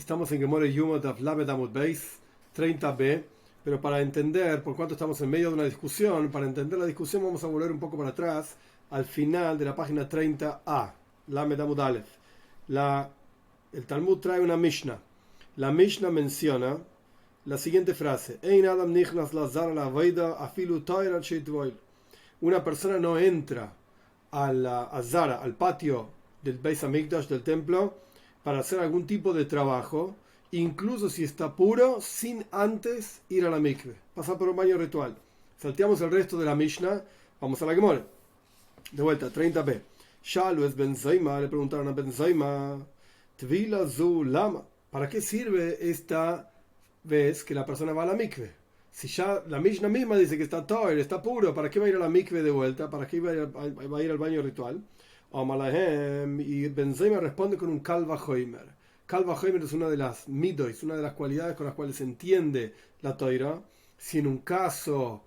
Estamos en Gemore Yumot Lamed Amud Beis 30b, pero para entender, por cuanto estamos en medio de una discusión, para entender la discusión vamos a volver un poco para atrás, al final de la página 30a, Lamed Amud Aleph. El Talmud trae una Mishnah. La Mishnah menciona la siguiente frase: Ein Adam nichnas lazar la veida afilu toirat sheitvoil. Una persona no entra a la Zara, al patio del Beis Hamikdash, del templo, para hacer algún tipo de trabajo, incluso si está puro, sin antes ir a la mikve, pasar por un baño ritual. Salteamos el resto de la Mishnah, vamos a la Gemore. De vuelta, 30b. Shalu es Ben Zaima, le preguntaron a Ben Zaima, Tvila zu lama, ¿para qué sirve esta vez que la persona va a la mikve? Si ya la Mishnah misma dice que está toir, está puro, ¿para qué va a ir a la mikve de vuelta? ¿Para qué va a ir al baño ritual? Y Ben Zaima responde con un Kal Vachomer. Kal Vachomer es una de las midois, una de las cualidades con las cuales se entiende la Toira. Si en un caso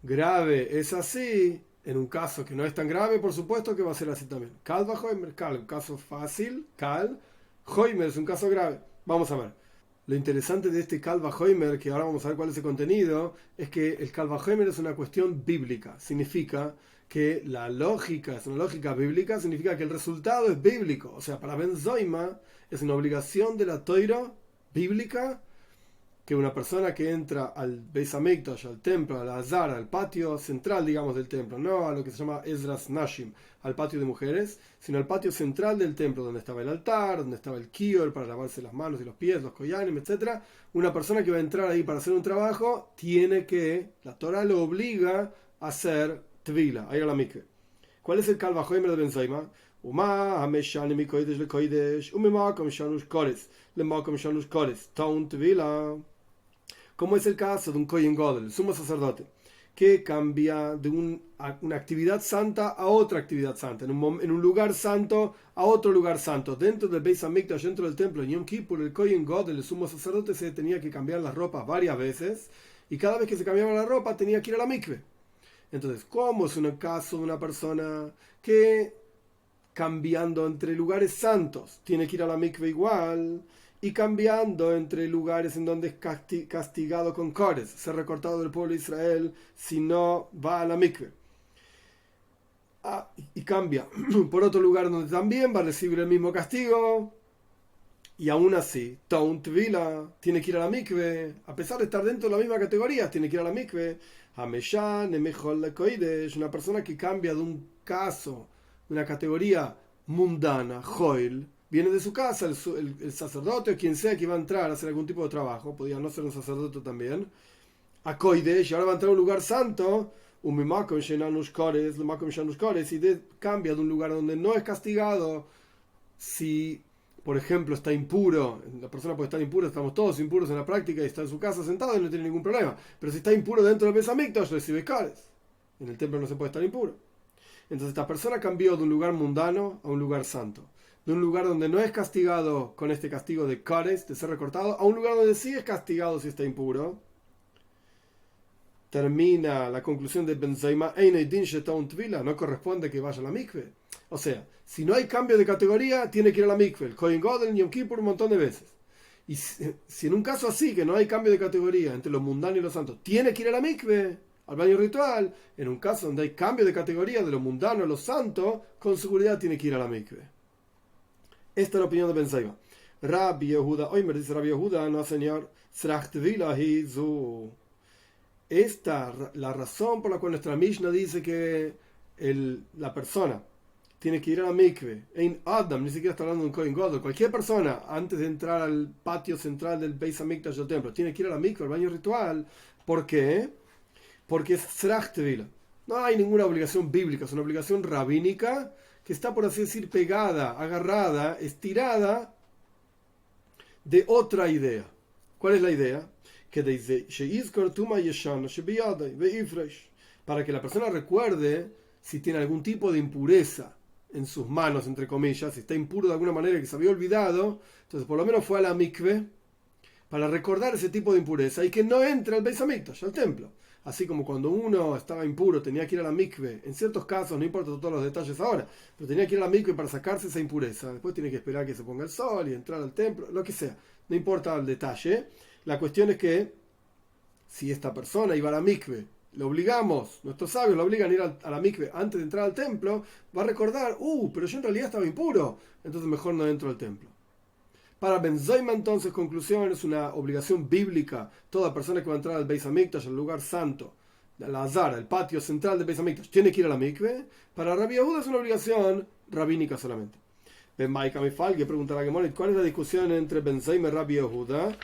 grave es así, en un caso que no es tan grave, por supuesto que va a ser así también. Kal Vachomer, Kal, un caso fácil, Kal, Hoimer es un caso grave. Vamos a ver. Lo interesante de este Kal Vachomer, que ahora vamos a ver cuál es el contenido, es que el Kal Vachomer es una cuestión bíblica. Significa que la lógica es una lógica bíblica, significa que el resultado es bíblico. O sea, para Ben Zaima es una obligación de la Toira bíblica que una persona que entra al Beis Hamikdash, al templo, a la Zara, al patio central, digamos, del templo, no a lo que se llama Ezras Nashim, al patio de mujeres, sino al patio central del templo, donde estaba el altar, donde estaba el kior para lavarse las manos y los pies, los koyanim, etc. Una persona que va a entrar ahí para hacer un trabajo, la Torah lo obliga a hacer tvila, a ir a la mikve. ¿Cuál es el Kal Vachomer de Ben Zaima? ¿Cómo es el caso de un Kohen Gadol, el sumo sacerdote, que cambia de una actividad santa a otra actividad santa, en un lugar santo a otro lugar santo, dentro del Beis Hamikdash, dentro del templo en Yom Kippur? El Kohen Gadol, el sumo sacerdote, se tenía que cambiar las ropas varias veces, y cada vez que se cambiaba la ropa tenía que ir a la mikve. Entonces, ¿cómo es un caso de una persona que, cambiando entre lugares santos, tiene que ir a la mikve igual, y cambiando entre lugares en donde es castigado con Kores, ser recortado del pueblo de Israel si no va a la mikve? Y cambia por otro lugar donde también va a recibir el mismo castigo, y aún así, Toun Tvila tiene que ir a la mikve, a pesar de estar dentro de la misma categoría, tiene que ir a la mikve. Una persona que cambia de un caso, de una categoría mundana, Joel, viene de su casa, el sacerdote o quien sea que va a entrar a hacer algún tipo de trabajo, podría no ser un sacerdote también, a Koidesh, y ahora va a entrar a un lugar santo, y cambia de un lugar donde no es castigado. Si, por ejemplo, está impuro, la persona puede estar impura, estamos todos impuros en la práctica, y está en su casa sentado y no tiene ningún problema. Pero si está impuro dentro del Beis Hamikdash, recibe Kores. En el templo no se puede estar impuro. Entonces esta persona cambió de un lugar mundano a un lugar santo, de un lugar donde no es castigado con este castigo de Kores, de ser recortado, a un lugar donde sí es castigado si está impuro. Termina la conclusión de Ben Zaima: no corresponde que vaya a la mikve. O sea, si no hay cambio de categoría, tiene que ir a la mikve. El Kohen Gadol en Yom Kippur un montón de veces. Y si en un caso así, que no hay cambio de categoría entre lo mundano y lo santo, tiene que ir a la mikve, al baño ritual. En un caso donde hay cambio de categoría de lo mundano a lo santo, con seguridad tiene que ir a la mikve. Esta es la opinión de Ben Zaima. Rabbi Yehuda, hoy me dice Rabbi Yehuda, no señor, la razón por la cual nuestra Mishnah dice que la persona tiene que ir a la mikve, en Adam, ni siquiera está hablando de un Kohen Gadol, cualquier persona antes de entrar al patio central del Beis Hamikdash del templo tiene que ir a la mikve, al baño ritual. ¿Por qué? Porque es Tzrach Tevila. No hay ninguna obligación bíblica, es una obligación rabínica que está, por así decir, pegada, agarrada, estirada de otra idea. ¿Cuál es la idea? Que dice, para que la persona recuerde si tiene algún tipo de impureza en sus manos, entre comillas, si está impuro de alguna manera que se había olvidado, entonces por lo menos fue a la mikve para recordar ese tipo de impureza y que no entre al Beis Hamikdash, al templo. Así como cuando uno estaba impuro tenía que ir a la mikve, en ciertos casos, no importa todos los detalles ahora, pero tenía que ir a la mikve para sacarse esa impureza, después tiene que esperar que se ponga el sol y entrar al templo, lo que sea. no importa el detalle. La cuestión es que si esta persona iba a la mikve, lo obligamos, nuestros sabios lo obligan a ir a la mikve antes de entrar al templo, va a recordar, pero yo en realidad estaba impuro, entonces mejor no entro al templo. Para Benzoima, entonces, conclusión, es una obligación bíblica. Toda persona que va a entrar al Beis Hamikdash, al lugar santo, la Azara, el patio central del Beis Hamikdash, tiene que ir a la mikve. Para Rabbi Yehuda es una obligación rabínica solamente. Ben Maika Mifal, que pregunta a la Gemara, ¿cuál es la discusión entre Benzoima y Rabbi Yehuda?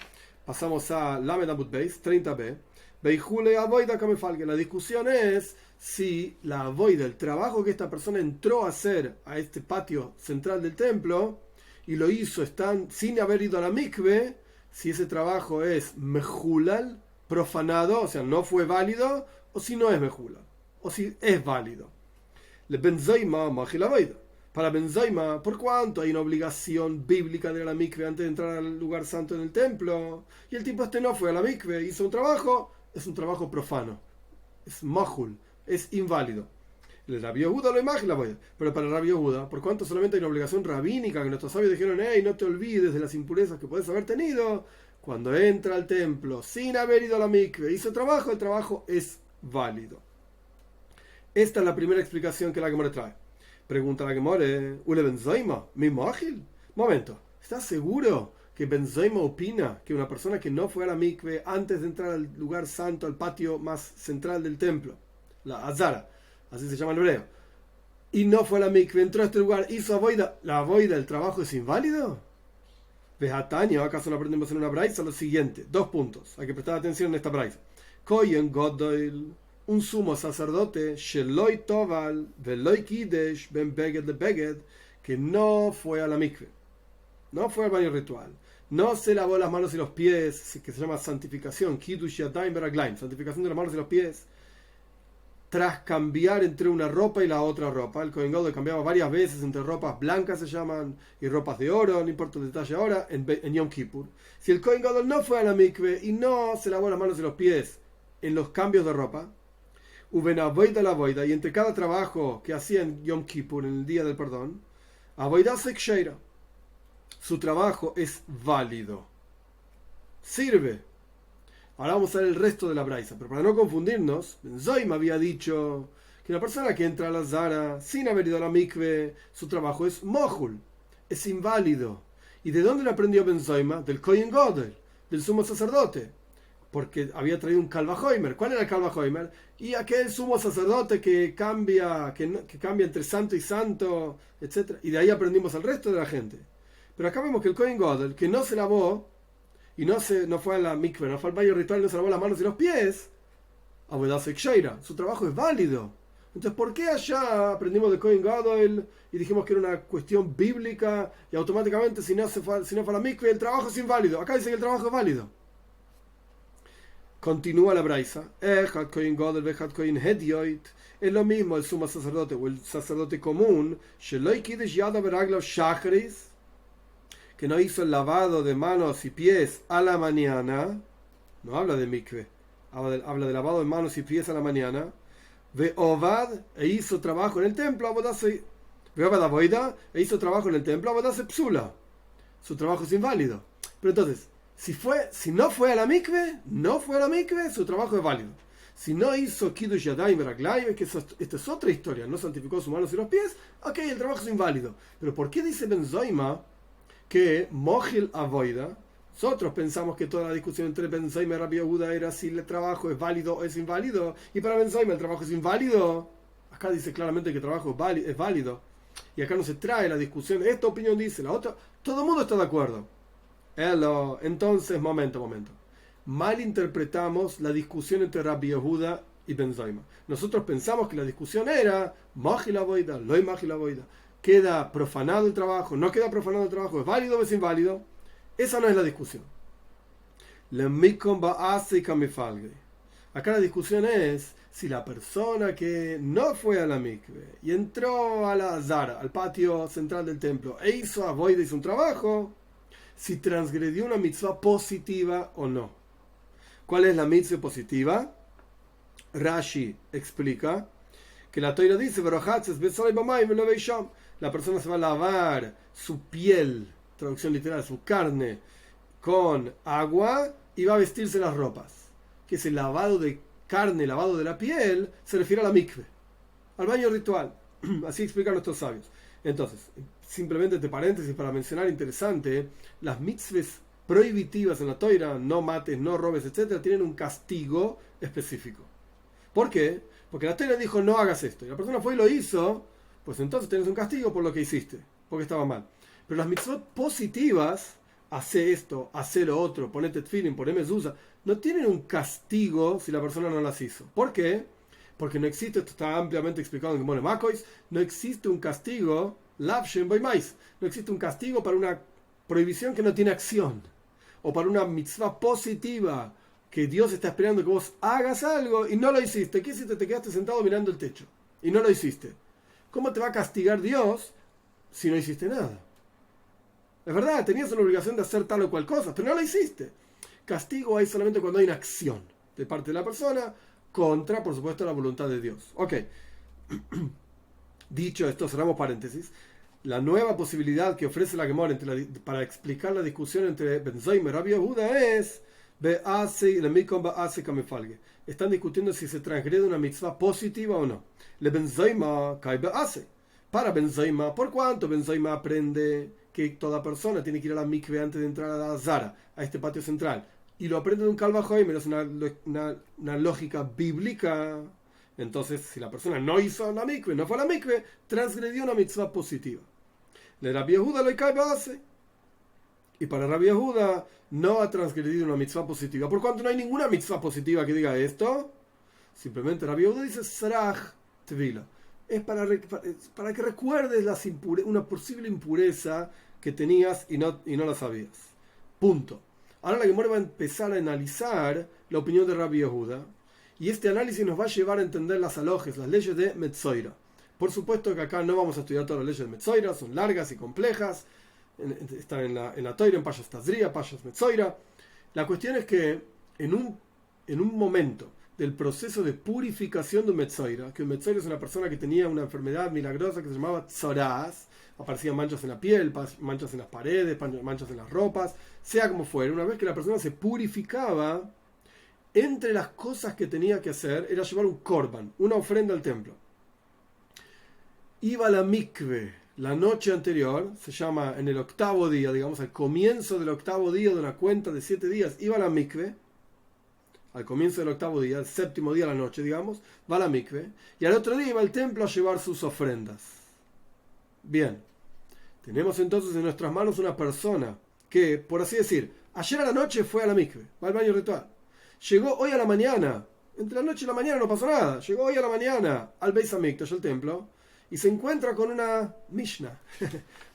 Pasamos a Lamed Amud Beis, 30b. Beijule Avoida Kamefal, que la discusión es si la avoida, el trabajo que esta persona entró a hacer a este patio central del templo, y lo hizo sin haber ido a la mikve, si ese trabajo es mejulal, profanado, o sea, no fue válido, o si no es mejulal, o si es válido. Le benzoima magil avoida. Para benzoima, por cuanto hay una obligación bíblica de ir a la mikve antes de entrar al lugar santo en el templo, y el tipo no fue a la mikve, hizo un trabajo, es un trabajo profano, es mahul, es inválido. El Rabbi Yehuda lo imagina la voy. Pero para el Rabbi Yehuda, por cuanto solamente hay una obligación rabínica que nuestros sabios dijeron, no te olvides de las impurezas que puedes haber tenido, cuando entra al templo sin haber ido a la mikve, hizo trabajo, el trabajo es válido. Esta es la primera explicación que la Gemara trae. Pregunta la Gemara, ¿Ule benzoima? ¿Mismo ágil? Momento, ¿estás seguro que benzoima opina que una persona que no fue a la mikve antes de entrar al lugar santo, al patio más central del templo, la Azara, así se llama en hebreo, y no fue a la mikve, entró a este lugar, hizo avoida, la avoida, el trabajo es inválido? Vejataño, acaso lo aprendemos en una braisa, lo siguiente, 2 puntos, hay que prestar atención en esta braisa. Koyen Godoil, un sumo sacerdote, Sheloi Toval, Veloi Kidesh, Ben Beged le Beged, que no fue a la mikve, no fue al baño ritual, no se lavó las manos y los pies, que se llama santificación, Kiddush Yadayim Beraglaim, santificación de las manos y los pies, tras cambiar entre una ropa y la otra ropa. El Kohen Gadol cambiaba varias veces entre ropas blancas, se llaman, y ropas de oro, no importa el detalle ahora, en Yom Kippur. Si el Kohen Gadol no fue a la mikve y no se lavó las manos y los pies en los cambios de ropa, uven avoida la avoida, y entre cada trabajo que hacía en Yom Kippur, en el día del perdón, avoida seksheira, su trabajo es válido, sirve. Ahora vamos a ver el resto de la braisa, pero para no confundirnos, Zoim había dicho que una persona que entra a la Zara sin haber ido a la mikve, su trabajo es mohul, es inválido. ¿Y de dónde le aprendió Benzoima? Del Kohen Gadol, del sumo sacerdote, porque había traído un Kalvajoimer. ¿Cuál era el Kalvajoimer? Y aquel sumo sacerdote que cambia entre santo y santo, etc. Y de ahí aprendimos al resto de la gente. Pero acá vemos que el Kohen Gadol, que no se lavó, y no fue a la mikve, no fue al baño ritual, no se lavó las manos y los pies, su trabajo es válido. Entonces, ¿por qué allá aprendimos de Kohen Gadol y dijimos que era una cuestión bíblica y automáticamente si no fue a la mikve el trabajo es inválido? Acá dice que el trabajo es válido. Continúa la braisa. Es lo mismo el sumo sacerdote o el sacerdote común, que no hizo el lavado de manos y pies a la mañana, no habla de mikve, habla de lavado de manos y pies a la mañana, ve ovad, e hizo trabajo en el templo, e hizo trabajo en el templo, psula, su trabajo es inválido. Pero entonces, si no fue a la mikve, su trabajo es válido. Si no hizo Kiddush Yadayim Beraglaim, que esta es otra historia, no santificó sus manos y los pies, ok, el trabajo es inválido. Pero ¿por qué dice Benzoima que Mohil Avoida? Nosotros pensamos que toda la discusión entre Benzoima y Rabbi Yehuda era si el trabajo es válido o es inválido, y para Benzoima el trabajo es inválido. Acá dice claramente que el trabajo es válido, y acá no se trae la discusión, esta opinión dice, la otra, todo el mundo está de acuerdo. Entonces, momento, malinterpretamos la discusión entre Rabbi Yehuda y Benzoima. Nosotros pensamos que la discusión era Mohil Avoida, Loi Mohil Avoida, queda profanado el trabajo, no queda profanado el trabajo, es válido o es inválido. Esa no es la discusión. Acá la discusión es si la persona que no fue a la mikve y entró a la Zara, al patio central del templo, e hizo avoida, hizo un trabajo, si transgredió una mitzvah positiva o no. ¿Cuál es la mitzvah positiva? Rashi explica que la Torah dice, la persona se va a lavar su piel, traducción literal, su carne, con agua y va a vestirse las ropas. Que ese lavado de carne, lavado de la piel, se refiere a la mikve, al baño ritual. Así explican nuestros sabios. Entonces, simplemente entre paréntesis para mencionar interesante, las mitzvahs prohibitivas en la Toira, no mates, no robes, etcétera, tienen un castigo específico. ¿Por qué? Porque la Toira dijo no hagas esto, y la persona fue y lo hizo, pues entonces tienes un castigo por lo que hiciste, porque estaba mal. Pero las mitzvot positivas, hace esto, hace lo otro, ponete tefilin, poné mezuzá, no tienen un castigo si la persona no las hizo. ¿Por qué? Porque no existe, esto está ampliamente explicado en Gemone Makois, no existe un castigo, lavshen by mais, no existe un castigo para una prohibición que no tiene acción, o para una mitzvah positiva, que Dios está esperando que vos hagas algo y no lo hiciste. ¿Qué hiciste? Te quedaste sentado mirando el techo y no lo hiciste. ¿Cómo te va a castigar Dios si no hiciste nada? Es verdad, tenías la obligación de hacer tal o cual cosa, pero no lo hiciste. Castigo hay solamente cuando hay una acción de parte de la persona contra, por supuesto, la voluntad de Dios. Ok. Dicho esto, cerramos paréntesis. La nueva posibilidad que ofrece la Gemara para explicar la discusión entre Ben Zoyma y Rabbi Yehuda es están discutiendo si se transgrede una mitzvah positiva o no. Le Ben Zoyma kai be'ase. Para Ben Zoyma, ¿por cuánto Ben Zoyma aprende que toda persona tiene que ir a la mikve antes de entrar a la Zara, a este patio central? Y lo aprende de un Kal Vachomer, es una lógica bíblica. Entonces, si la persona no hizo la mikve, no fue a la mikve, transgredió una mitzvah positiva. Le Rabbi Yehuda lo cae base. Y para Rabbi Yehuda no ha transgredido una mitzvah positiva. Por cuanto no hay ninguna mitzvah positiva que diga esto, simplemente Rabbi Yehuda dice Saraj Tvila. Es para que recuerdes una posible impureza que tenías y no la sabías. Punto. Ahora la Gemara va a empezar a analizar la opinión de Rabbi Yehuda, y este análisis nos va a llevar a entender las alojes, las leyes de Metzoira. Por supuesto que acá no vamos a estudiar todas las leyes de Metzoira, son largas y complejas, están en la Toira, en Pashas Tazria, Pashas Metzoira. La cuestión es que en un momento del proceso de purificación de un Metzoira, que un Metzoira es una persona que tenía una enfermedad milagrosa que se llamaba Tzoraz, aparecían manchas en la piel, manchas en las paredes, manchas en las ropas, sea como fuera. Una vez que la persona se purificaba, entre las cosas que tenía que hacer era llevar un korban, una ofrenda al templo. Iba a la mikve la noche anterior, se llama en el octavo día, digamos al comienzo del octavo día de una cuenta de 7 días, iba a la mikve, al comienzo del octavo día, el séptimo día de la noche, digamos, va a la mikve, y al otro día iba al templo a llevar sus ofrendas. Bien, tenemos entonces en nuestras manos una persona que, por así decir, ayer a la noche fue a la mikve, va al baño ritual, llegó hoy a la mañana, entre la noche y la mañana no pasó nada, llegó hoy a la mañana al Beis Hamikdash, al templo, y se encuentra con una Mishnah,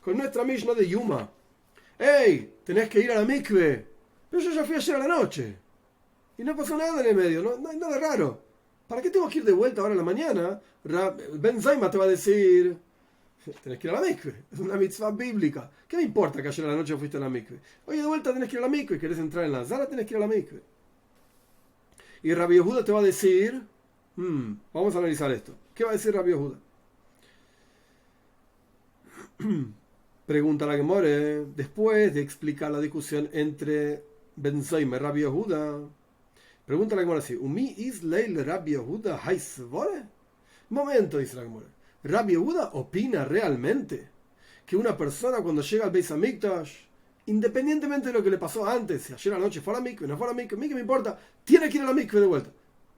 con nuestra Mishnah de Yuma. ¡Ey! Tenés que ir a la mikve. Pero yo ya fui ayer a la noche. Y no pasó nada en el medio, no hay nada raro. ¿Para qué tengo que ir de vuelta ahora a la mañana? Ben Zaima te va a decir, tenés que ir a la mikve. Es una mitzvah bíblica. ¿Qué me importa que ayer a la noche fuiste a la mikve? Oye, de vuelta tenés que ir a la mikve. ¿Querés entrar en la Zara? Tenés que ir a la mikve. Y Rabbi Yehuda te va a decir, vamos a analizar esto. ¿Qué va a decir Rabbi Yehuda? Pregunta la Gemara, después de explicar la discusión entre Ben Zoyma y Rabbi Yehuda, pregunta la Gemara así: ¿Umi is leil Rabbi Yehuda haisvore? Momento, dice la Gemara. ¿Rabbi Yehuda opina realmente que una persona cuando llega al Beis Hamikdash, independientemente de lo que le pasó antes, si ayer a la noche fue a la mikve, no fue a la mikve, ¿qué me importa? Tiene que ir a la mikve de vuelta.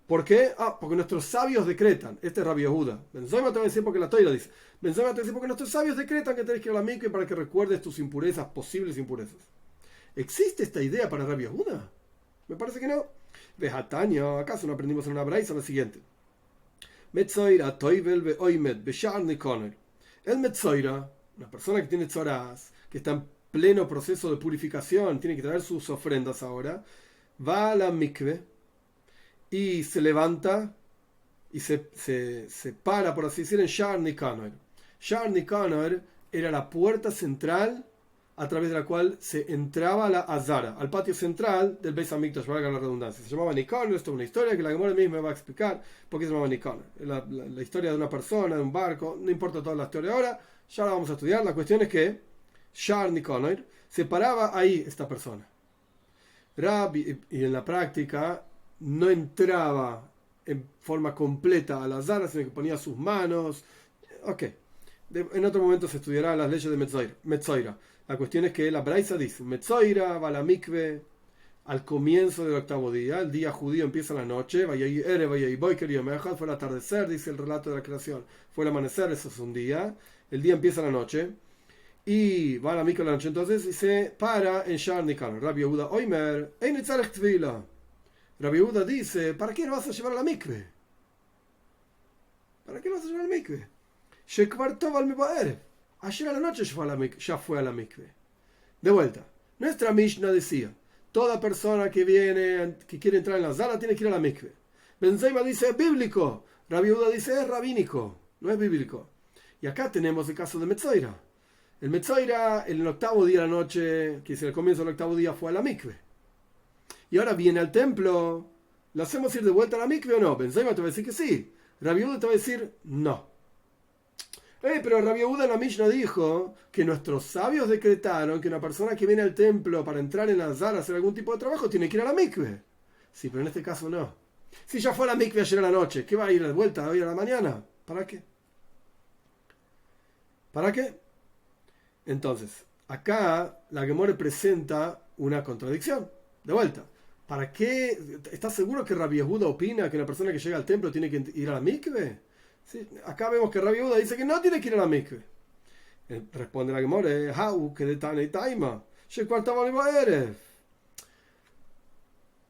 ¿Por qué? Porque nuestros sabios decretan. Este es Rabbi Yehuda. Ben Zoyma te va a decir porque la Toira dice. Ben Zoyma te va a decir porque nuestros sabios decretan que tenés que ir a la mikve para que recuerdes tus impurezas, posibles impurezas. ¿Existe esta idea para Rabbi Yehuda? Me parece que no. Vejataña, ¿acaso no aprendimos en una braisa lo siguiente? Metzoira toivel beoimet beshar nikoner. El Metzoira, una persona que tiene tzoraz, que está en pleno proceso de purificación, tiene que traer sus ofrendas ahora, va a la mikve y se levanta y se para, por así decir, en Shar Nikanor. Shar Nikanor era la puerta central a través de la cual se entraba a la Azara, al patio central del Beis Hamikdash, valga la redundancia. Se llamaba Nikanor. Esto es una historia que la Gemara misma va a explicar por qué se llamaba Nikanor. La historia de una persona, de un barco, no importa toda la historia ahora, ya la vamos a estudiar. La cuestión es que Shar Nikanor se paraba ahí esta persona. Y en la práctica no entraba en forma completa a la zara, sino que ponía sus manos. Ok. En otro momento se estudiará las leyes de Metzoira. La cuestión es que la Braisa dice: Metzoira va a la mikve al comienzo del octavo día. El día judío empieza la noche. Fue el atardecer, dice el relato de la creación. Fue el amanecer, eso es un día. El día empieza la noche. Y va a la mikve la noche. Entonces dice: para en Shar Nikan. Rabbi Yehuda Oimer, Rabbi Yehuda dice: ¿para qué lo vas a llevar a la mikve? ¿Para qué lo vas a llevar a la mikve? Ayer a la noche ya fue a la mikve. De vuelta, nuestra Mishnah decía: toda persona que quiere entrar en la zara tiene que ir a la mikve. Benzeima dice: es bíblico. Rabbi Yehuda dice: es rabínico, no es bíblico. Y acá tenemos el caso de Metzoira. El Metzoira, en el octavo día de la noche, que es el comienzo del octavo día, fue a la mikve. Y ahora viene al templo. ¿Lo hacemos ir de vuelta a la mikve o no? Benzeima te va a decir que sí. Rabbi Yehuda te va a decir no. Pero Rabbi Yehuda en la Mishnah dijo que nuestros sabios decretaron que una persona que viene al templo para entrar en la zara a hacer algún tipo de trabajo tiene que ir a la mikve. Sí, pero en este caso no. Si ya fue a la mikve ayer a la noche, ¿qué va a ir de vuelta hoy a la mañana? ¿Para qué? ¿Para qué? Entonces, acá la Gemara presenta una contradicción. De vuelta. ¿Para qué? ¿Estás seguro que Rabbi Yehuda opina que una persona que llega al templo tiene que ir a la mikve? Sí, acá vemos que Rabbi Yehuda dice que no tiene que ir a la mikve. Responde la Gemara: que de Tane Taima.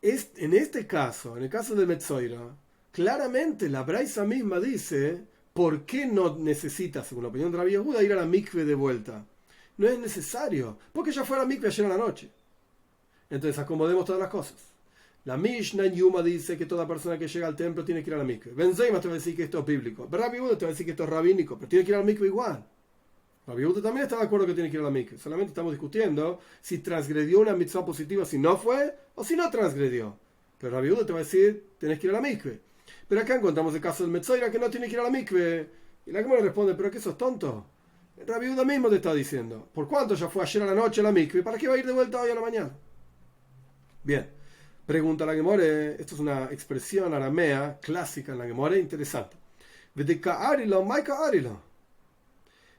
En este caso, en el caso de Metzoira, claramente la Braisa misma dice: ¿por qué no necesita, según la opinión de Rabbi Yehuda, ir a la mikve de vuelta? No es necesario, porque ya fue a la mikve ayer a la noche. Entonces acomodemos todas las cosas. La Mishnah en Yuma dice que toda persona que llega al templo tiene que ir a la mikve. Benzeima te va a decir que esto es bíblico. Rabbi Yehuda te va a decir que esto es rabínico, pero tiene que ir a la mikve igual. Rabbi Yehuda también está de acuerdo que tiene que ir a la mikve. Solamente estamos discutiendo si transgredió una mitzvah positiva, si no fue, o si no transgredió. Pero Rabbi Yehuda te va a decir: tenés que ir a la mikve. Pero acá encontramos el caso del Metzoira que no tiene que ir a la mikve. Y la Gemara responde: ¿pero qué sos tonto? Rabbi Yehuda mismo te está diciendo: ¿por cuánto ya fue ayer a la noche a la mikve? ¿Para qué va a ir de vuelta hoy a la mañana? Bien. Pregunta la Gemara. Esto es una expresión aramea clásica en la Gemara, interesante. Pero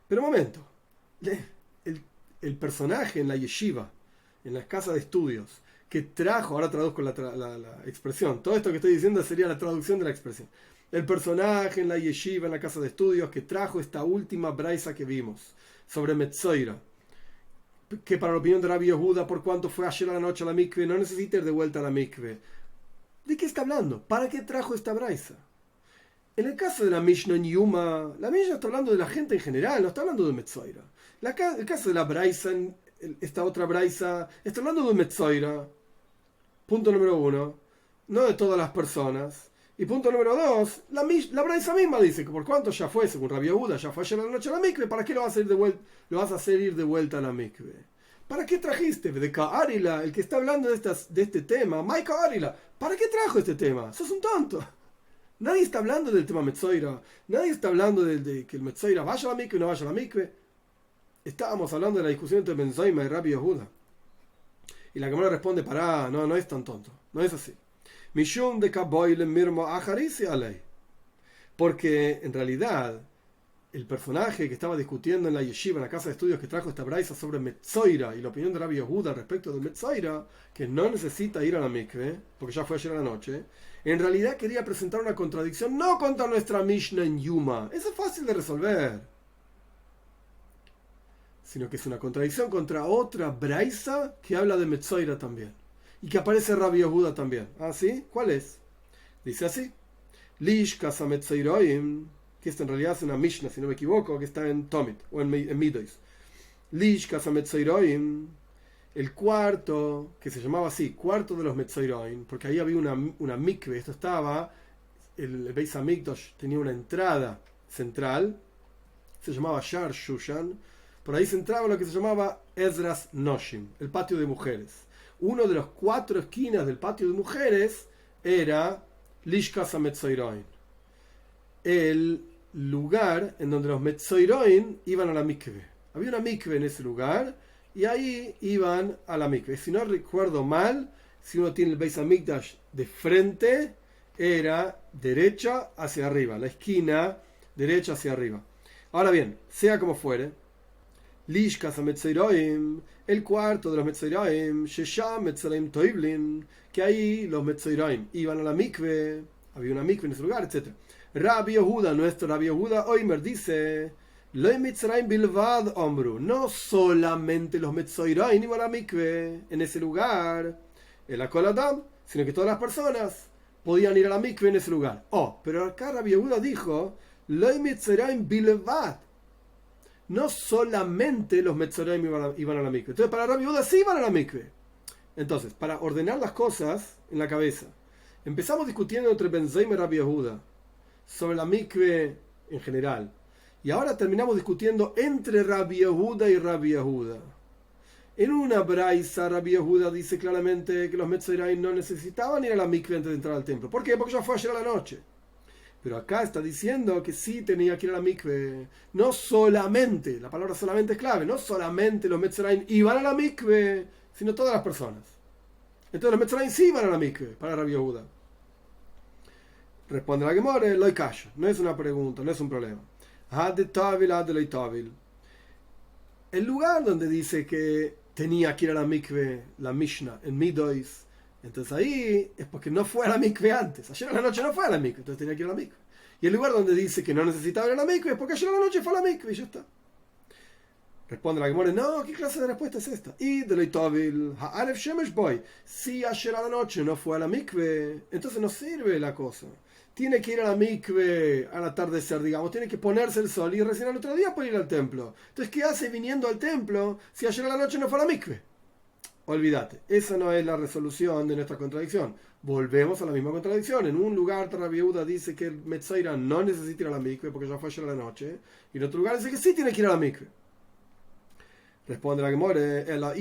un momento. El personaje en la yeshiva, en la casa de estudios, que trajo, ahora traduzco la expresión, todo esto que estoy diciendo sería la traducción de la expresión. El personaje en la yeshiva, en la casa de estudios, que trajo esta última braisa que vimos sobre Metzoira, que para la opinión de Rabbi Yehuda, por cuanto fue ayer a la noche a la mikve, no necesita ir de vuelta a la mikve. ¿De qué está hablando? ¿Para qué trajo esta braisa? En el caso de la Mishnah en Yuma, la Mishnah está hablando de la gente en general, no está hablando de Metzoira. El caso de la braisa, esta otra braisa, está hablando de Metzoira. Punto número 1. No de todas las personas. Y punto número 2, la braisa misma dice que por cuanto ya fue, según Rabbi Yehuda, ya fue ayer a la noche a la mikve, ¿para qué lo vas a hacer ir de vuelta a la mikve? ¿Para qué trajiste? De Ka'arila, el que está hablando de este tema, Mike Ka'arila, ¿para qué trajo este tema? Sos un tonto. Nadie está hablando del tema Metzoira, nadie está hablando de que el Metzoira vaya a la mikve o no vaya a la mikve. Estábamos hablando de la discusión entre Benzaima y Rabbi Yehuda. Y la Gemara responde: no es tan tonto, no es así. Mishum de Kaboile Mirmo Ajarisi Alei. Porque en realidad el personaje que estaba discutiendo en la yeshiva, en la casa de estudios, que trajo esta braisa sobre Metzoira y la opinión de Rabbi Yehuda respecto de Metzoira, que no necesita ir a la mikve, porque ya fue ayer a la noche, en realidad quería presentar una contradicción no contra nuestra Mishnah en Yuma, eso es fácil de resolver, sino que es una contradicción contra otra braisa que habla de Metzoira también, y que aparece Rabbi Yehuda también. ¿Ah, sí? ¿Cuál es? Dice así: Lish Casa Metzeiroim, que esto en realidad es una Mishnah, si no me equivoco, que está en Tomit o en Midois. Lish Casa Metzeiroim, el cuarto, que se llamaba así, cuarto de los Metzeiroim, porque ahí había una mikve. Esto estaba, el Beis Hamikdash tenía una entrada central, se llamaba Shar Shushan. Por ahí se entraba lo que se llamaba Ezras Noshim, el patio de mujeres. Uno de los 4 esquinas del patio de mujeres era Lishkas HaMetzoiroin, el lugar en donde los Metzoiroin iban a la mikve. Había una mikve en ese lugar y ahí iban a la mikve. Si no recuerdo mal, si uno tiene el Beis Hamikdash de frente, era derecha hacia arriba, la esquina derecha hacia arriba. Ahora bien, sea como fuere, Lishkas HaMetzoraim, el cuarto de los Metzoraim, Shesham Metzoraim Toivlin, que ahí los Metzoraim iban a la mikve, había una mikve en ese lugar, etc. Rabbi Yehuda, nuestro Rabbi Yehuda Oimer dice, Loi Mitzrayim Bilvad Omru, no solamente los Metzoraim iban a la mikve en ese lugar, el Akol Adam, sino que todas las personas podían ir a la mikve en ese lugar. Oh, pero acá Rabbi Yehuda dijo, Loi Mitzrayim Bilvad, no solamente los Metzoraim iban a la mikve. Entonces, para Rabbi Yehuda sí iban a la mikve. Entonces, para ordenar las cosas en la cabeza, empezamos discutiendo entre Ben Zaim y Rabbi Yehuda sobre la mikve en general. Y ahora terminamos discutiendo entre Rabbi Yehuda y Rabbi Yehuda. En una braisa, Rabbi Yehuda dice claramente que los Metzoraim no necesitaban ir a la mikve antes de entrar al templo. ¿Por qué? Porque ya fue ayer a la noche. Pero acá está diciendo que sí tenía que ir a la mikve. No solamente, la palabra solamente es clave, no solamente los Metzoraim iban a la mikve, sino todas las personas. Entonces los Metzoraim sí iban a la mikve, para Rabbi Yehuda. Responde la Gemara, lo callo. No es una pregunta, no es un problema. El lugar donde dice que tenía que ir a la mikve, la Mishnah, en Midois, entonces ahí es porque no fue a la mikve antes. Ayer a la noche no fue a la mikve, entonces tenía que ir a la mikve. Y el lugar donde dice que no necesitaba ir a la mikve es porque ayer a la noche fue a la mikve y ya está. Responde la Gemara, no, ¿qué clase de respuesta es esta? Y de Leitovil, Ha'aref Shemesh Boy, si ayer a la noche no fue a la mikve, entonces no sirve la cosa. Tiene que ir a la mikve al atardecer, digamos, tiene que ponerse el sol y recién al otro día puede ir al templo. Entonces, ¿qué hace viniendo al templo si ayer a la noche no fue a la mikve? Olvídate, esa no es la resolución de nuestra contradicción. Volvemos a la misma contradicción. En un lugar Rabbi Yehuda dice que el Metzoira no necesita ir a la mikve porque ya fue ayer a la noche, y en otro lugar dice que sí tiene que ir a la mikve. Responde la Gemara,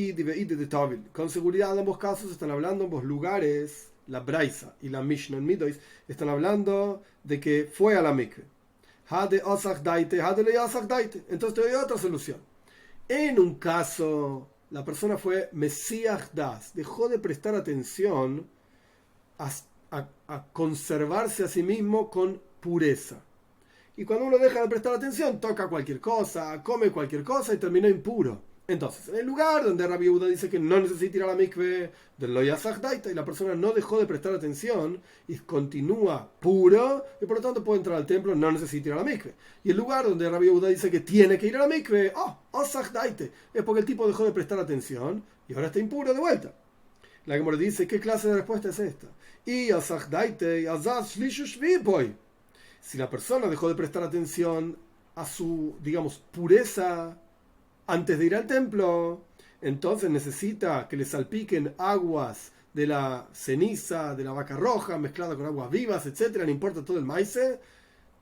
con seguridad en ambos casos están hablando, ambos lugares, la Braisa y la Mishnah en Midois, están hablando de que fue a la mikve. Entonces te doy otra solución. En un caso, la persona fue Mesiach Das, dejó de prestar atención a conservarse a sí mismo con pureza. Y cuando uno deja de prestar atención, toca cualquier cosa, come cualquier cosa y terminó impuro. Entonces, en el lugar donde Rabbi Yehuda dice que no necesita ir a la mikve del Lo Yasach Daita y la persona no dejó de prestar atención y continúa puro y por lo tanto puede entrar al templo, no necesita ir a la mikve. Y el lugar donde Rabbi Yehuda dice que tiene que ir a la mikve, Osach Daite, es porque el tipo dejó de prestar atención y ahora está impuro de vuelta. La Gemara dice, ¿qué clase de respuesta es esta? Y Osach Daite, Azaz Shlishu Shvi Boy. Si la persona dejó de prestar atención a su, digamos, pureza antes de ir al templo, entonces necesita que le salpiquen aguas de la ceniza de la vaca roja mezclada con aguas vivas, etcétera, no importa todo el maíz,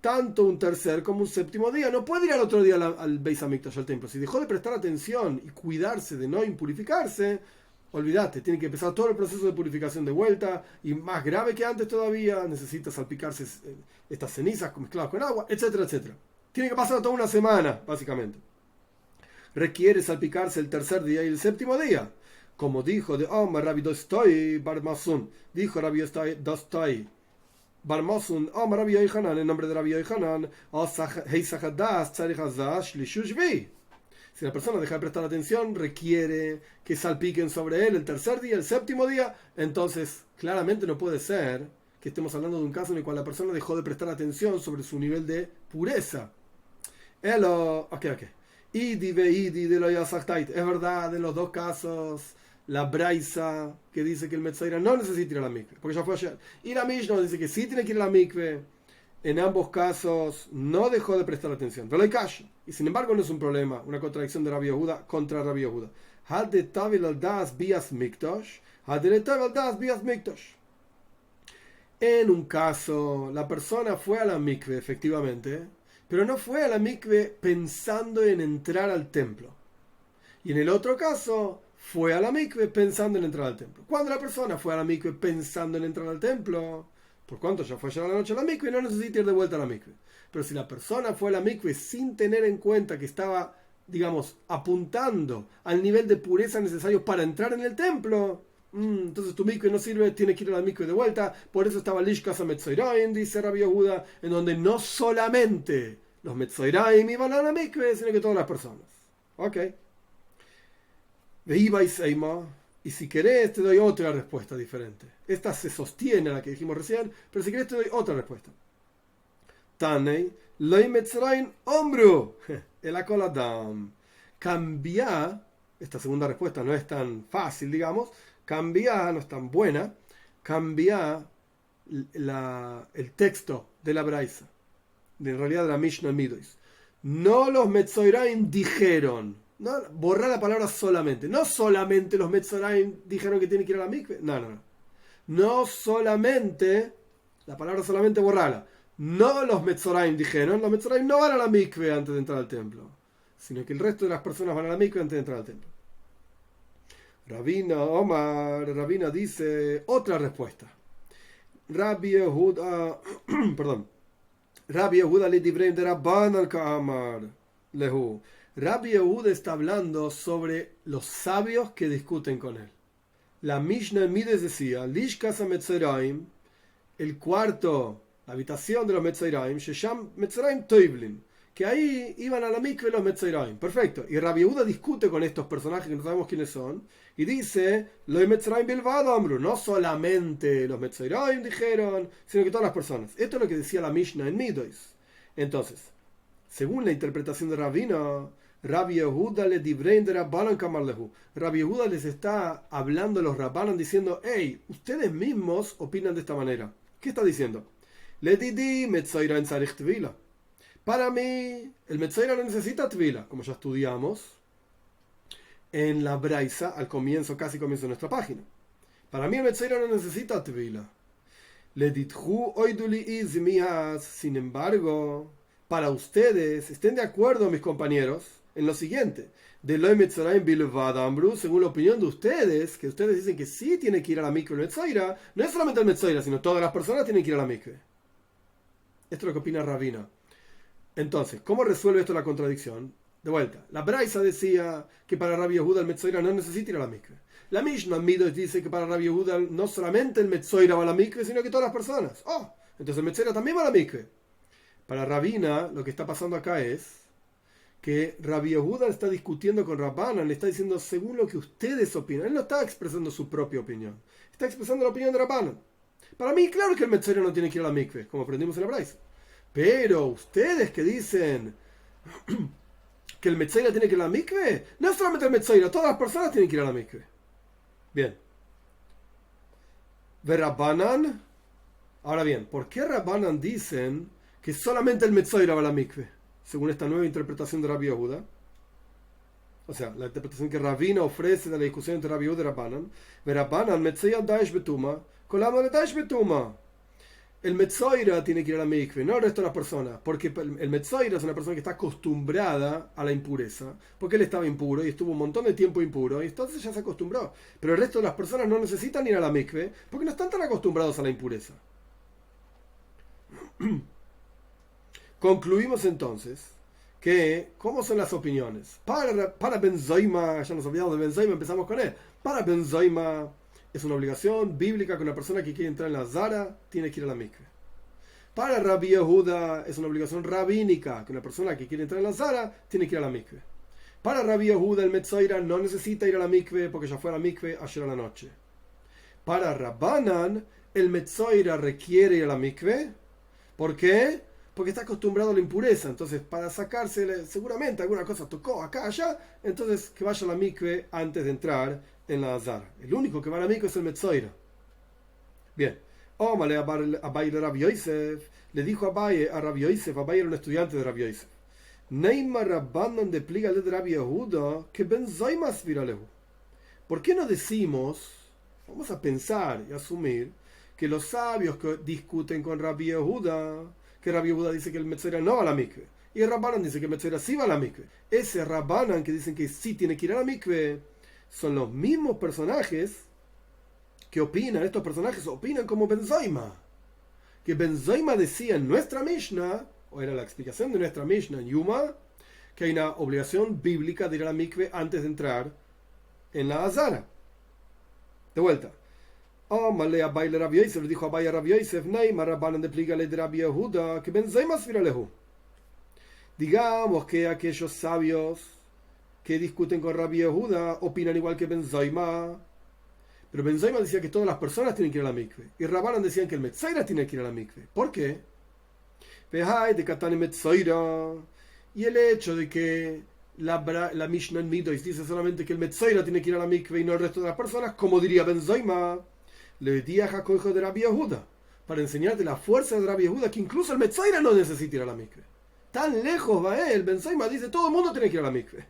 tanto un tercer como un séptimo día. No puede ir al otro día al Beis Hamikdash, al templo. Si dejó de prestar atención y cuidarse de no impurificarse, olvídate, tiene que empezar todo el proceso de purificación de vuelta, y más grave que antes todavía, necesita salpicarse estas cenizas mezcladas con agua, etcétera, etcétera. Tiene que pasar toda una semana, básicamente. Requiere salpicarse el tercer día y el séptimo día. Como dijo de Omar Rabbi Dostoy Bar Masun, dijo Rabbi Dostoy Bar Masun, Omar Rabbi Yohanan, en nombre de Rabbi Yohanan, si la persona deja de prestar atención, requiere que salpiquen sobre él el tercer día, el séptimo día, entonces claramente no puede ser que estemos hablando de un caso en el cual la persona dejó de prestar atención sobre su nivel de pureza. Es verdad, en los dos casos, la Braisa que dice que el Metzoira no necesita ir a la mikve, porque ya fue ayer, y la Mishnah dice que sí tiene que ir a la mikve. En ambos casos no dejó de prestar atención, pero hay cash, y sin embargo no es un problema, una contradicción de Rabbi Yehuda contra Rabbi Yehuda. En un caso, la persona fue a la mikve, efectivamente, pero no fue a la mikve pensando en entrar al templo. Y en el otro caso, fue a la mikve pensando en entrar al templo. Cuando la persona fue a la mikve pensando en entrar al templo, por cuanto ya fue ayer a la noche a la mikve, no necesita ir de vuelta a la mikve. Pero si la persona fue a la mikve sin tener en cuenta que estaba, digamos, apuntando al nivel de pureza necesario para entrar en el templo, Entonces tu mikve no sirve, tiene que ir a la mikve de vuelta. Por eso estaba Lishkas a Metzoiraim, dice Rabbi Yehuda, en donde no solamente los Metzoiraim iban a la mikve, sino que todas las personas. Ok. Veiba y Seima. Y si querés, te doy otra respuesta diferente. Esta se sostiene a la que dijimos recién, pero si querés, te doy otra respuesta. Tanei, Loi Metzraim Ombru, el Akoladam. Cambia, esta segunda respuesta no es tan fácil, digamos. Cambia, no es tan buena. Cambia el texto de la Braisa, en realidad de la Mishnah Midois. No los Metzoiraim dijeron. No, borrar la palabra solamente. No solamente los Metzoraim dijeron que tienen que ir a la mikve. No. No solamente, la palabra solamente borrala. No los Metzoraim dijeron, los Metzoraim no van a la mikve antes de entrar al templo, sino que el resto de las personas van a la mikve antes de entrar al templo. Rabina dice otra respuesta. Rabbi Yehuda, perdón. Rabbi Yehuda le divrei de Rabbanan ka'amar lehu. Rabbi Yehuda está hablando sobre los sabios que discuten con él. La Mishnah en Mides decía, Lishkas Metzeraim, el cuarto, la habitación de los Metzeraim, Shesham Metzeraim Toivlin, que ahí iban a la mikve los Metzeraim. Perfecto. Y Rabbi Yehuda discute con estos personajes que no sabemos quiénes son, y dice, los Metzeraim Bilvad Amru, no solamente los Metzeraim dijeron, sino que todas las personas. Esto es lo que decía la Mishnah en Mides. Entonces, según la interpretación de Rabino, Rabbi Yehuda le divrein de Rabbanan kamarlehu. Rabbi Yehuda les está hablando a los Rabbanan diciendo, hey, ustedes mismos opinan de esta manera. ¿Qué está diciendo? Le didi metzaira en sarich tvila. Para mí, el metzaira no necesita tvila, como ya estudiamos en la Braisa, al comienzo, casi comienzo de nuestra página. Para mí el metzaira no necesita tvila. Le dithu oiduli izmias. Sin embargo, para ustedes, estén de acuerdo, mis compañeros, en lo siguiente: de Loi Metzraim Bilvad Amru, según la opinión de ustedes, que ustedes dicen que sí tiene que ir a la mikve el Metzaira, no es solamente el Metzaira, sino todas las personas tienen que ir a la mikve. Esto es lo que opina Rabina. Entonces, ¿cómo resuelve esto la contradicción? De vuelta, la Braisa decía que para Rabbi Yehuda el Metzaira no necesita ir a la mikve. La Mishnah Midos dice que para Rabbi Yehuda no solamente el Metzaira va a la mikve, sino que todas las personas. Entonces el Metzaira también va a la mikve. Para Rabina, lo que está pasando acá es que Rabbi Yehuda está discutiendo con Rabbanan, le está diciendo según lo que ustedes opinan. Él no está expresando su propia opinión, está expresando la opinión de Rabbanan. Para mí, claro que el Metzaira no tiene que ir a la mikve, como aprendimos en la Braisa. Pero ustedes que dicen que el Metzaira tiene que ir a la mikve, no es solamente el Metzaira, todas las personas tienen que ir a la mikve. Bien. ¿De Rabbanan? Ahora bien, ¿por qué Rabbanan dicen que solamente el Metzaira va a la mikve, según esta nueva interpretación de Rabbi Yehuda? O sea, la interpretación que Rabina ofrece de la discusión entre Rabbi Yehuda y Rabbanan. Rabbanan, Metzaira Daesh Betuma, Kolama Daesh Betuma. El Metzaira tiene que ir a la mikve, no el resto de las personas, porque el Metzaira es una persona que está acostumbrada a la impureza, porque él estaba impuro y estuvo un montón de tiempo impuro, y entonces ya se acostumbró. Pero el resto de las personas no necesitan ir a la mikve, porque no están tan acostumbrados a la impureza. Concluimos entonces que, ¿cómo son las opiniones? Para Benzoima, ya nos olvidamos de Benzoima, empezamos con él. Para Benzoima es una obligación bíblica que una persona que quiere entrar en la Zara tiene que ir a la mikve. Para Rabbi Yehuda es una obligación rabínica que una persona que quiere entrar en la Zara tiene que ir a la mikve. Para Rabbi Yehuda el Metzaira no necesita ir a la mikve porque ya fue a la mikve ayer a la noche. Para Rabbanan el Metzaira requiere ir a la mikve. ¿Por qué? Porque está acostumbrado a la impureza. Entonces, para sacársele, seguramente alguna cosa tocó acá, allá, entonces que vaya a la mikve antes de entrar en la Azara. El único que va a la mikve es el Metzaira. Bien. Ómale a Abaye de Rabbi Yosef. Le dijo a Rabbi Yosef, Abaye era un estudiante de Rabbi Yosef. Neymar Rabbanan de pliga de Rabbi Yehuda que ben Zaimas viralehu. ¿Por qué no decimos, vamos a pensar y asumir, que los sabios que discuten con Rabbi Yehuda, que Rabbi Yehuda dice que el Metzaira no va a la mikve, y el Rabbanan dice que el Metzaira sí va a la mikve? Ese Rabbanan que dicen que sí tiene que ir a la mikve, son los mismos personajes que opinan, estos personajes opinan como Benzoima. Que Benzoima decía en nuestra Mishnah, o era la explicación de nuestra Mishnah en Yuma, que hay una obligación bíblica de ir a la mikve antes de entrar en la Azara. De vuelta. Oh, Malé Abai le Rabbi Yosef, le dijo Abai a Rabbi Yosef, Neymar Rabbanan de Pligale de Rabbi Yehuda, que Benzaima Sviralehu. Digamos que aquellos sabios que discuten con Rabbi Yehuda opinan igual que Benzaima. Pero Benzaima decía que todas las personas tienen que ir a la mikve. Y Rabbanan decían que el Metzaira tiene que ir a la mikve. ¿Por qué? De Katane Metzaira. Y el hecho de que la Mishnah en Midois dice solamente que el Metzaira tiene que ir a la mikve y no el resto de las personas, como diría Benzaima, le di a Jacob de Rabbi Yehuda, para enseñarte la fuerza de Rabbi Yehuda, que incluso el Metzaira no necesita ir a la mikve. Tan lejos va él. Benzaima dice todo el mundo tiene que ir a la mikve.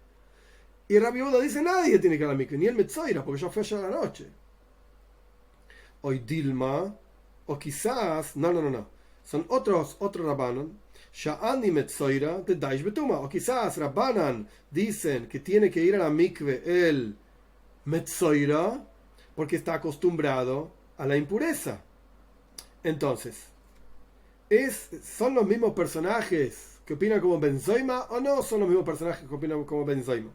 Y Rabbi Yehuda dice nadie tiene que ir a la mikve, ni el Metzaira, porque ya fue allá a la noche. Hoy Dilma, o quizás, no. Son otros Rabbanan, Sha'ani Metzoira de Daish Betuma. O quizás Rabbanan dicen que tiene que ir a la mikve el Metzoira porque está acostumbrado a la impureza. Entonces, ¿son los mismos personajes que opinan como Benzaima o no son los mismos personajes que opinan como Benzaima?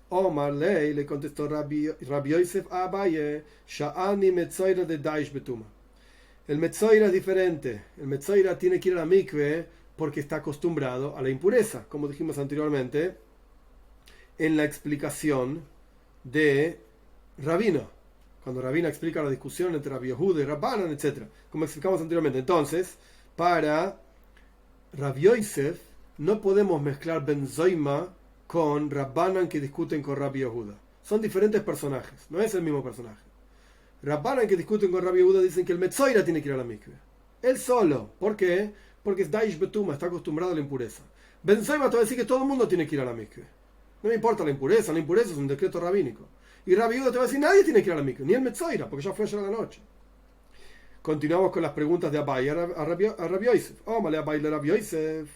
Omar Lei le contestó Rabbi Yosef a Abaye, Sha'ani Metzoira de Daish Betuma. El Metzoira es diferente. El Metzoira tiene que ir a la mikve porque está acostumbrado a la impureza, como dijimos anteriormente en la explicación de Rabino, cuando Rabino explica la discusión entre Rabbi Yehuda y Rabbanan, etc., como explicamos anteriormente. Entonces, para Rabbi Yosef no podemos mezclar Benzaima con Rabbanan que discuten con Rabbi Yehuda. Son diferentes personajes, no es el mismo personaje. Rabbanan que discuten con Rabbi Yehuda dicen que el Metzoira tiene que ir a la mikve. Él solo. ¿Por qué? Porque es Daish Betuma, está acostumbrado a la impureza. Benzaima te va a decir que todo el mundo tiene que ir a la mikve. No me importa la impureza es un decreto rabínico. Y Rabbi Yehuda te va a decir nadie tiene que ir a la mikve, ni el Metzoira, porque ya fue ayer a la noche. Continuamos con las preguntas de Abai a Rabbi Yosef. Male Abai le Rabbi Yosef.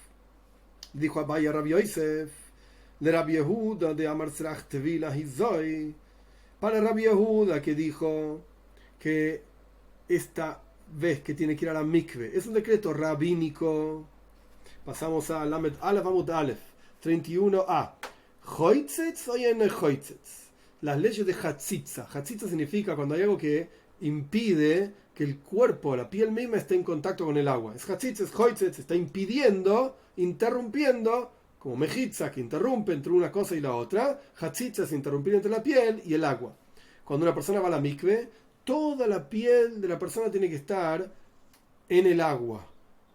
Dijo Abai a Rabbi Yosef. Le Rabbi Yehuda de Amar Srach Tevila Hizoi. Para Rabbi Yehuda que dijo que esta vez que tiene que ir a la mikve es un decreto rabínico. Pasamos a Lamed Aleph Amud Aleph 31a. Hoitzetz o yen hoitzetz. Las leyes de Hatzitza. Hatzitza significa cuando hay algo que impide que el cuerpo, la piel misma, esté en contacto con el agua. Es Hatzitza, es hoitzetz, está impidiendo, interrumpiendo, como mejitza, que interrumpe entre una cosa y la otra. Hatzitza es interrumpir entre la piel y el agua. Cuando una persona va a la mikve, toda la piel de la persona tiene que estar en el agua.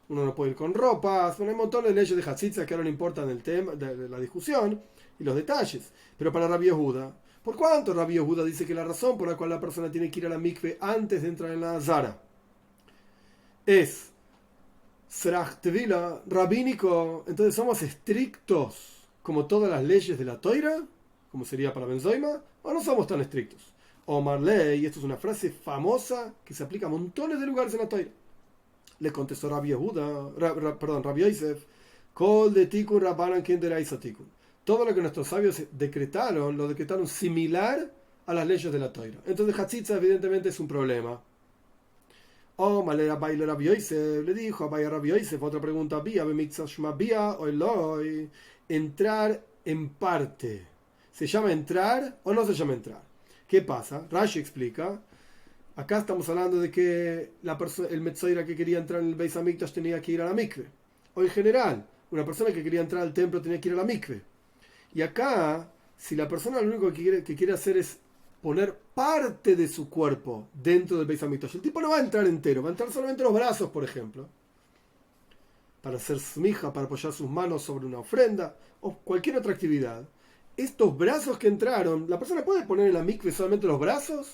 Uno no puede ir con ropas. Bueno, hay un montón de leyes de Hatzitza que ahora no importan el tema de la discusión y los detalles. Pero para Rabbi Yehuda, ¿por cuánto Rabbi Yehuda dice que la razón por la cual la persona tiene que ir a la mikve antes de entrar en la Zara es Srach Tevila, rabínico? Entonces somos estrictos como todas las leyes de la Toira, como sería para Benzaima, o no somos tan estrictos. Omar Lei, esto es una frase famosa que se aplica a montones de lugares en la Toira. Le contestó Rabbi Yosef, Kol de Tikun Rabbanan Ken de Raisa Tikun. Todo lo que nuestros sabios decretaron, lo decretaron similar a las leyes de la Toira. Entonces Hatzitza evidentemente es un problema. Malera Abai Rabbi Yosef, le dijo Abai a Rabbi Yosef, otra pregunta, entrar en parte. ¿Se llama entrar o no se llama entrar? ¿Qué pasa? Rashi explica. Acá estamos hablando de que el Metzoira que quería entrar en el Beis Hamikdash tenía que ir a la mikve. O en general, una persona que quería entrar al templo tenía que ir a la mikve. Y acá, si la persona lo único que quiere hacer es poner parte de su cuerpo dentro del Beis Hamikdash, el tipo no va a entrar entero, va a entrar solamente los brazos, por ejemplo, para hacer smija, para apoyar sus manos sobre una ofrenda, o cualquier otra actividad. Estos brazos que entraron, ¿la persona puede poner en la mikve solamente los brazos?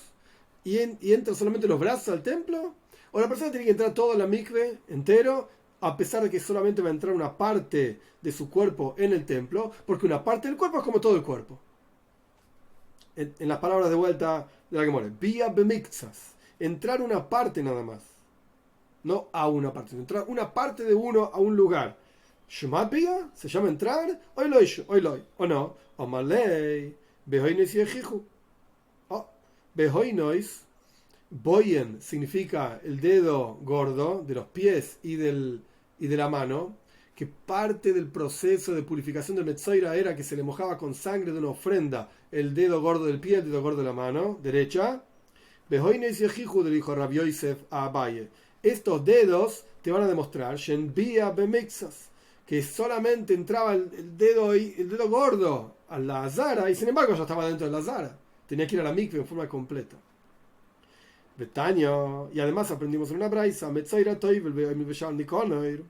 ¿Y entra solamente los brazos al templo? ¿O la persona tiene que entrar todo en la mikve entero, a pesar de que solamente va a entrar una parte de su cuerpo en el templo? Porque una parte del cuerpo es como todo el cuerpo. En las palabras de vuelta de la Gemara, vía bemikzas, entrar una parte nada más. No a una parte, entrar una parte de uno a un lugar. Shemapia, ¿se llama entrar? Oiloi, o no. Omalei, behoinois yejiju. Behoinois, boyen significa el dedo gordo de los pies y de la mano, que parte del proceso de purificación del Metzoira era que se le mojaba con sangre de una ofrenda el dedo gordo del pie, el dedo gordo de la mano derecha. Behoines Yehiju, le dijo Rabbi Yosef a Abaye, estos dedos te van a demostrar Shenbia Bemixas, que solamente entraba el dedo gordo a la azara, y sin embargo ya estaba dentro de la azara. Tenía que ir a la mikve en forma completa. Betaño, y además aprendimos en una braisa, Metzoira Toivel Beshal Nikonoir.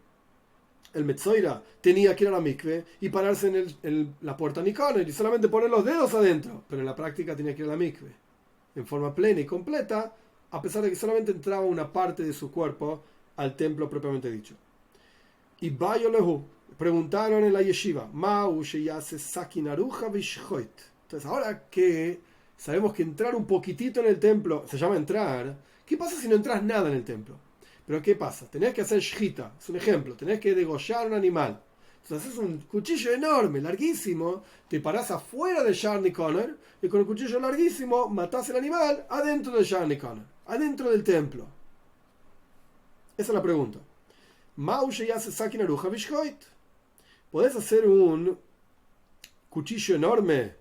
El Metzoira tenía que ir a la mikve y pararse en la puerta Nikonoir y solamente poner los dedos adentro, pero en la práctica tenía que ir a la mikve en forma plena y completa, a pesar de que solamente entraba una parte de su cuerpo al templo propiamente dicho. Y Bayolehu preguntaron en la yeshiva, entonces ahora que sabemos que entrar un poquitito en el templo se llama entrar, ¿qué pasa si no entras nada en el templo? Pero ¿qué pasa? Tenés que hacer shchita, es un ejemplo, tenés que degollar un animal. Entonces haces un cuchillo enorme, larguísimo, te parás afuera de Shar Nikoner y con el cuchillo larguísimo matás el animal adentro de Shar Nikoner, adentro del templo. Esa es la pregunta. ¿Podés hacer un cuchillo enorme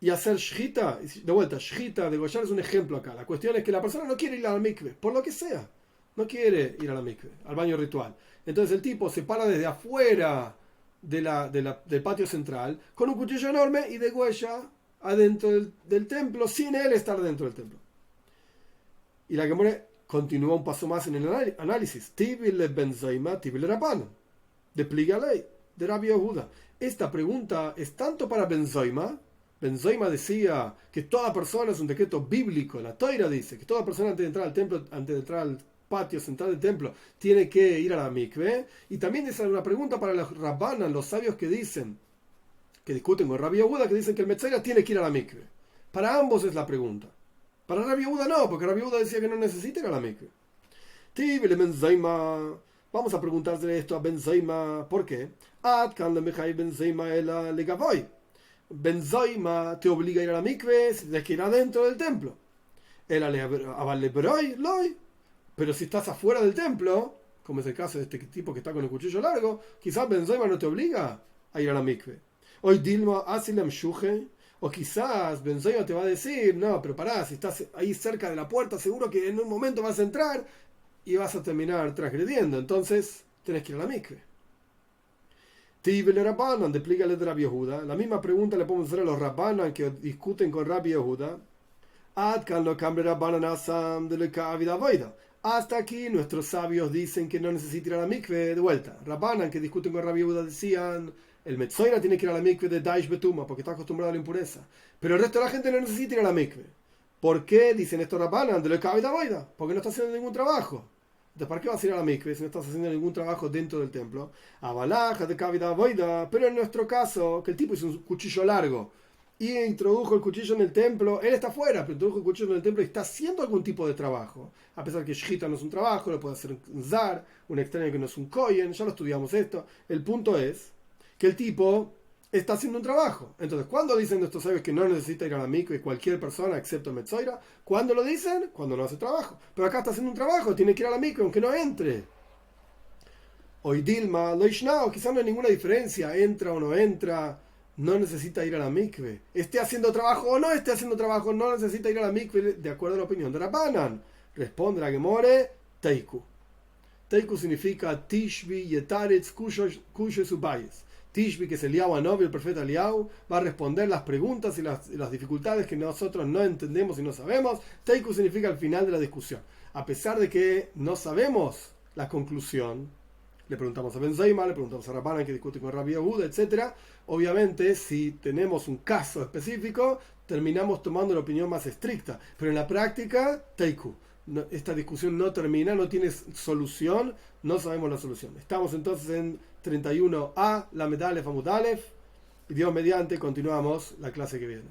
y hacer shchita? De vuelta, shchita, degollar es un ejemplo acá. La cuestión es que la persona no quiere ir a la mikve, por lo que sea. No quiere ir a la mikve, al baño ritual. Entonces el tipo se para desde afuera del patio central con un cuchillo enorme y degüella adentro del templo sin él estar dentro del templo. Y la Gemara continúa un paso más en el análisis. Tibil benzoima, tibil rabban. De pliga ley, de Rabbi Yehuda. Esta pregunta es tanto para benzoima. Benzoima decía que toda persona es un decreto bíblico. La Toira dice que toda persona antes de entrar al templo, antes de entrar al patio central del templo, tiene que ir a la mikve. Y también es una pregunta para los rabbanan, los sabios que dicen, que discuten con Rabbi Yehuda, que dicen que el Metzora tiene que ir a la mikve. Para ambos es la pregunta. Para Rabbi Yehuda no, porque Rabbi Yehuda decía que no necesita ir a la mikve. Tibele benzoima. Vamos a preguntarle esto a benzoima. ¿Por qué? Ad kan le mechai benzoima ela legavoy. Benzoima te obliga a ir a la mikve, tienes que ir adentro del templo. Pero si estás afuera del templo, como es el caso de este tipo que está con el cuchillo largo, quizás benzoima no te obliga a ir a la mikve. Hoy Dilma asilam shuge, o quizás benzoima te va a decir, no, pero pará, si estás ahí cerca de la puerta, seguro que en un momento vas a entrar y vas a terminar transgrediendo, entonces tenés que ir a la mikve. Tibele Rabbanan, explícale de Rabbi Yehuda. La misma pregunta le podemos hacer a los Rabbanan que discuten con Rabbi Yehuda. Hasta aquí nuestros sabios dicen que no necesita ir a la mikve de vuelta. Rabbanan que discuten con Rabbi Yehuda decían, el Metzoira tiene que ir a la mikve de Daish Betuma porque está acostumbrado a la impureza. Pero el resto de la gente no necesita ir a la mikve. ¿Por qué dicen estos Rabbanan de lo que porque no está haciendo ningún trabajo? Entonces, ¿para qué vas a ir a la mikve si no estás haciendo ningún trabajo dentro del templo? Abalaja de Kavida Boida, pero en nuestro caso, que el tipo hizo un cuchillo largo y introdujo el cuchillo en el templo, él está afuera, pero introdujo el cuchillo en el templo y está haciendo algún tipo de trabajo. A pesar que shchita no es un trabajo, lo puede hacer un zar, un extraño que no es un kohen, ya lo estudiamos esto. El punto es que el tipo está haciendo un trabajo. Entonces, ¿cuándo dicen nuestros sabios que no necesita ir a la mikve cualquier persona excepto Metzoira? ¿Cuándo lo dicen? Cuando no hace trabajo. Pero acá está haciendo un trabajo, tiene que ir a la mikve aunque no entre. Hoy Dilma, Loishnao, quizás no hay ninguna diferencia, entra o no entra, no necesita ir a la mikve. Esté haciendo trabajo o no esté haciendo trabajo, no necesita ir a la mikve de acuerdo a la opinión de Rabbanan. Responde la Gemore, Teiku. Teiku significa Tishbi Yetaretz Kusho Subayes. Tishbi, que es Eliyahu Hanovi, el profeta Eliyahu, va a responder las preguntas y las dificultades que nosotros no entendemos y no sabemos. Teiku significa el final de la discusión. A pesar de que no sabemos la conclusión, le preguntamos a Benzoima, le preguntamos a Rabbanan que discute con Rabbi Yehuda, etc. Obviamente, si tenemos un caso específico, terminamos tomando la opinión más estricta. Pero en la práctica, Teiku. No, esta discusión no termina, no tiene solución, no sabemos la solución. Estamos entonces en 31a, la Medalef Amud Alef, y Dios mediante continuamos la clase que viene.